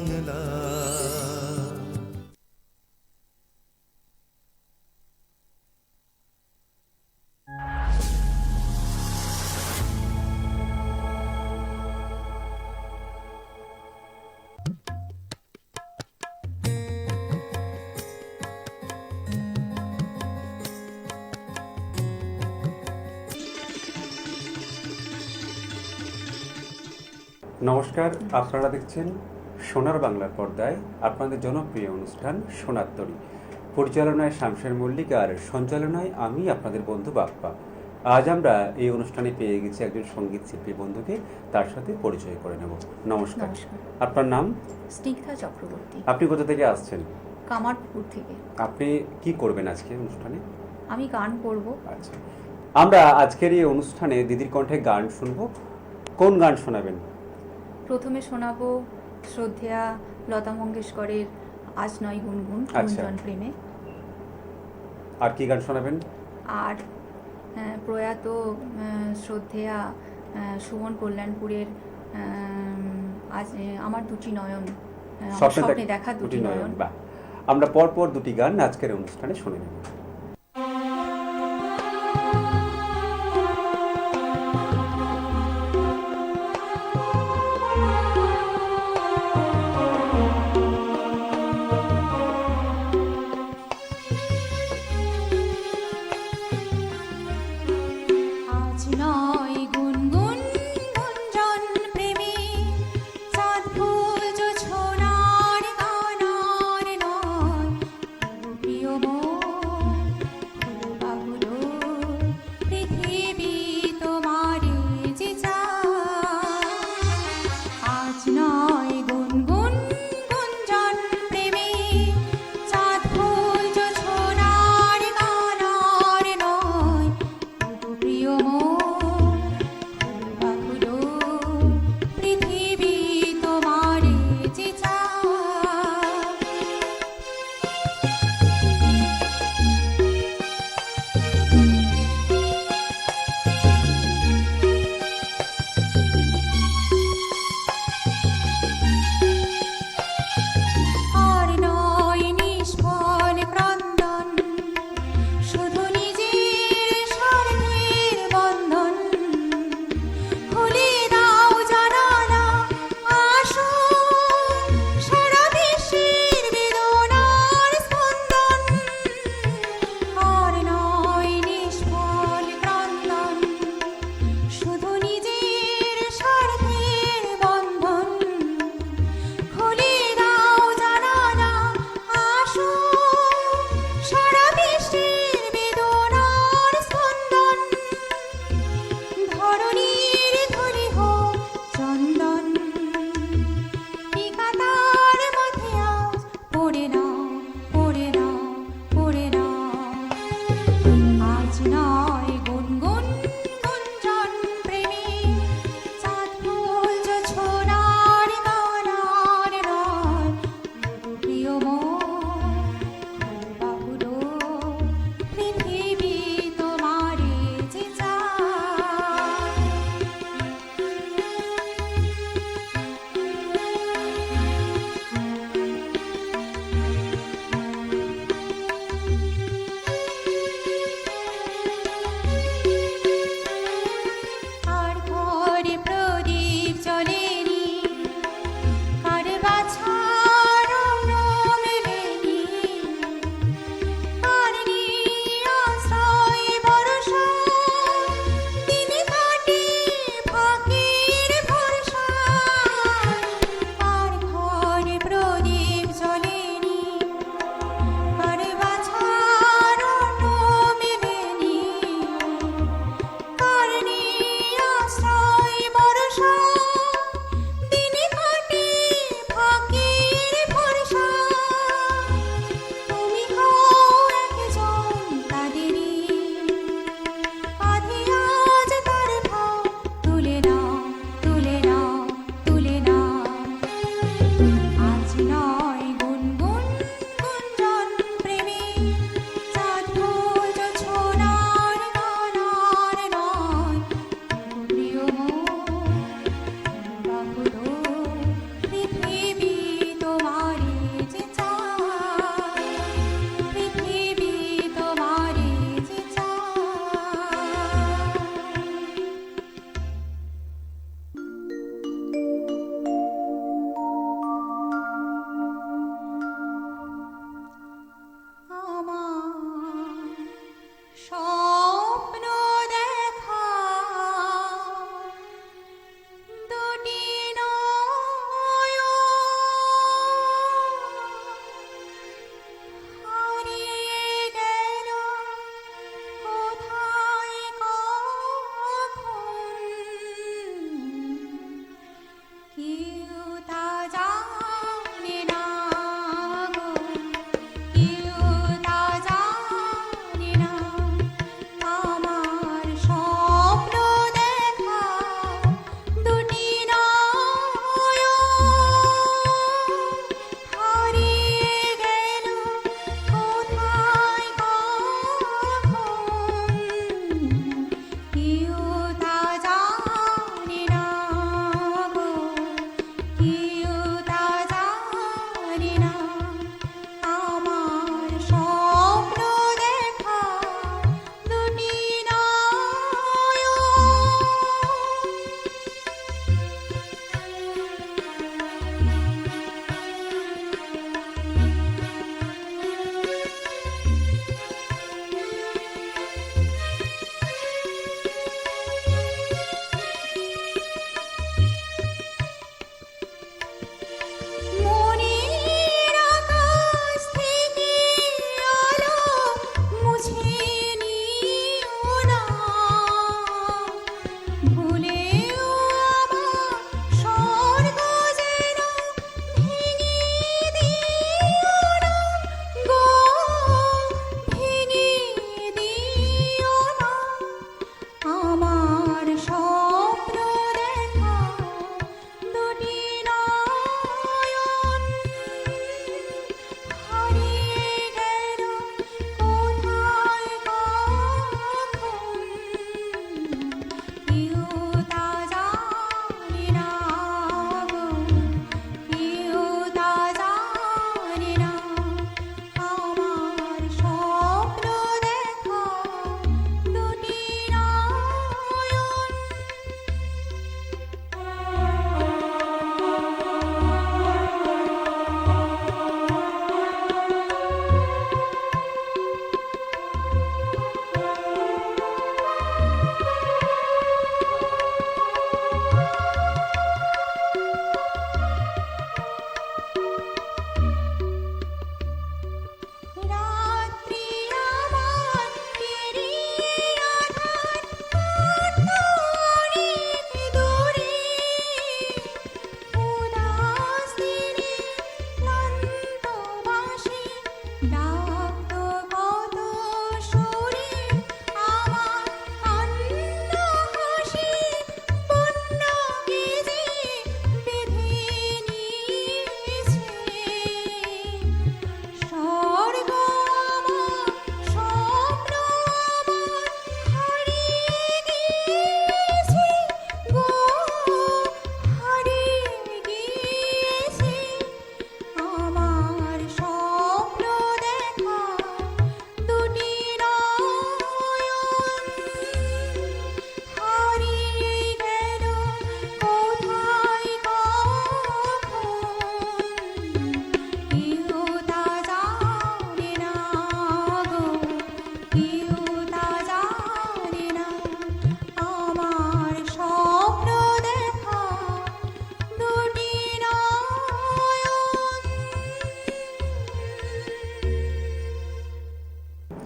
বাংলা। নমস্কার, আপনারা দেখছেন সোনার বাংলার পর্দায় আপনাদের জনপ্রিয় অনুষ্ঠান সোনার তরী। পরিচালনায় শামশের মল্লিক আর সঞ্চালনায় আমি আপনাদের বন্ধু বাপ্পা। আজ আমরা এই অনুষ্ঠানে পেয়ে গেছি একজন সঙ্গীত শিল্পী বন্ধুকে, তার সাথে পরিচয় করে নেব। নমস্কার। আপনার নাম? স্নিগ্ধা চক্রবর্তী। আপনি কোথা থেকে আসছেন? কামারপুকুর থেকে। আপনি কি করবেন আজকে অনুষ্ঠানে? আমি গান করব। আচ্ছা, আমরা আজকের এই অনুষ্ঠানে দিদির কণ্ঠে গান শুনবো। কোন গান শোনাবেন? প্রথমে শোনাবো শ্রদ্ধেয়া লতা মঙ্গেশকরের আজ নয় গুনগুন গুঞ্জন প্রেমে। আর কি গান শোনাবেন? আর প্রয়াত শ্রদ্ধেয়া সুমন কল্যাণপুরের আজ আমার দুটি নয়ন, স্বপ্নে দেখা দুটি নয়ন। বাহ, আমরা পরপর দুটি গান আজকের অনুষ্ঠানে শুনে নেব।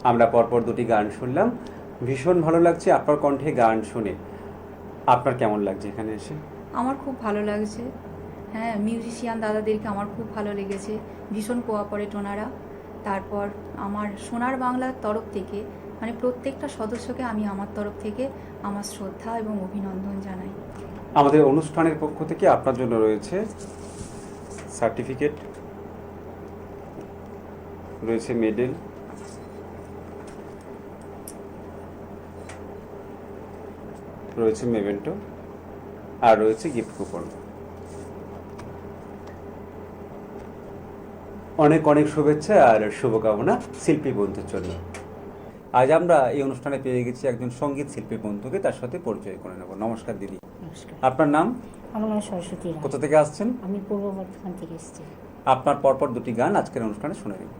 আমরা পরপর দুটি গান শুনলাম, ভীষণ ভালো লাগছে আপনার কণ্ঠে গান শুনে। আপনার কেমন লাগছে এখানে এসে? আমার খুব ভালো লাগছে। হ্যাঁ, মিউজিশিয়ান দাদাদেরকে আমার খুব ভালো লেগেছে, ভীষণ কোঅপারেট ওনারা। তারপর আমার সোনার বাংলার তরফ থেকে মানে প্রত্যেকটা সদস্যকে আমি আমার তরফ থেকে আমার শ্রদ্ধা এবং অভিনন্দন জানাই। আমাদের অনুষ্ঠানের পক্ষ থেকে আপনার জন্য রয়েছে সার্টিফিকেট, রয়েছে মেডেল, রয়েছে মেমেন্টো, আর রয়েছে গিফট কুপন। অনেক অনেক শুভেচ্ছা আর শুভকামনা শিল্পী বন্ধুর জন্য। আজ আমরা এই অনুষ্ঠানে পেয়ে গেছি একজন সঙ্গীত শিল্পী বন্ধুকে, তার সাথে পরিচয় করে নেব। নমস্কার দিদি। নমস্কার। আপনার নাম? আমার নাম সরস্বতী রায়। কোথা থেকে আসছেন? আমি পূর্ব বর্ধমান থেকে এসেছি। আপনার পরপর দুটি গান আজকের অনুষ্ঠানে শুনে নিন।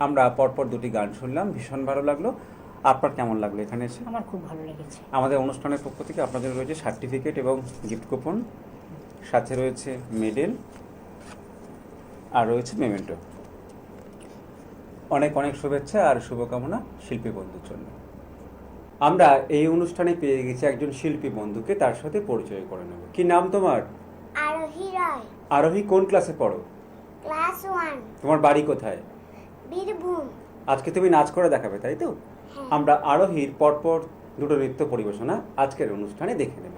আমরা পরপর দুটি গান শুনলাম, ভীষণ ভালো লাগলো। আপনার কেমন লাগলো এখানে এসে? আমার খুব ভালো লেগেছে। আমাদের অনুষ্ঠানের পক্ষ থেকে আপনাদের রয়েছে সার্টিফিকেট এবং গিফট কুপন, সাথে রয়েছে মেডেল আর রয়েছে মেমেন্টো। অনেক অনেক শুভেচ্ছা আর শুভকামনা শিল্পী বন্ধুর জন্য। আমরা এই অনুষ্ঠানে পেয়ে গেছি একজন শিল্পী বন্ধুকে, তার সাথে পরিচয় করে নেব। কি নাম তোমার? আরোহী রায়, আরোহী কোন ক্লাসে পড়ো? ক্লাস 1, তোমার বাড়ি কোথায়? বীরভূম। আজকে তুমি নাচ করে দেখাবে, তাই তো? হ্যাঁ। আমরা আরোহীর পরপর দুটো নৃত্য পরিবেশনা আজকের অনুষ্ঠানে দেখে নেব।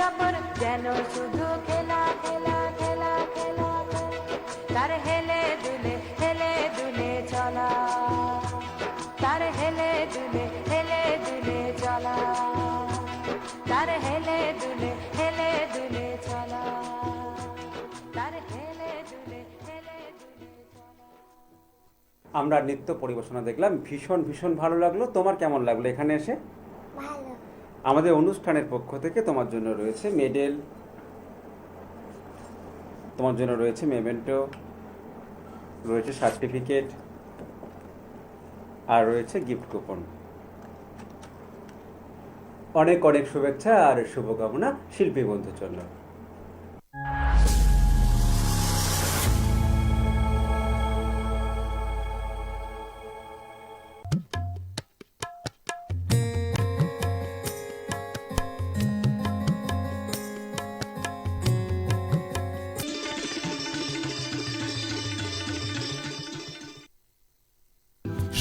ঝপর যেন শুধু খেলা খেলা খেলা খেলা তার হেলে দুলে চলা তার হেলে দুলে চলা তার হেলে দুলে চলা তার হেলে দুলে চলা। আমরা নৃত্য পরিবেশনা দেখলাম, ভীষণ ভীষণ ভালো লাগলো। তোমার কেমন লাগলো এখানে এসে? ভালো। আমাদের অনুষ্ঠানের পক্ষ থেকে তোমার জন্য রয়েছে মেডেল, তোমার জন্য রয়েছে মেমেন্টো, রয়েছে সার্টিফিকেট, আর রয়েছে গিফট কুপন। অনেক অনেক শুভেচ্ছা আর শুভকামনা শিল্পী বন্ধুর জন্য।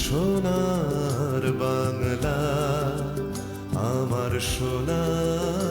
সোনার বাংলা, আমার সোনার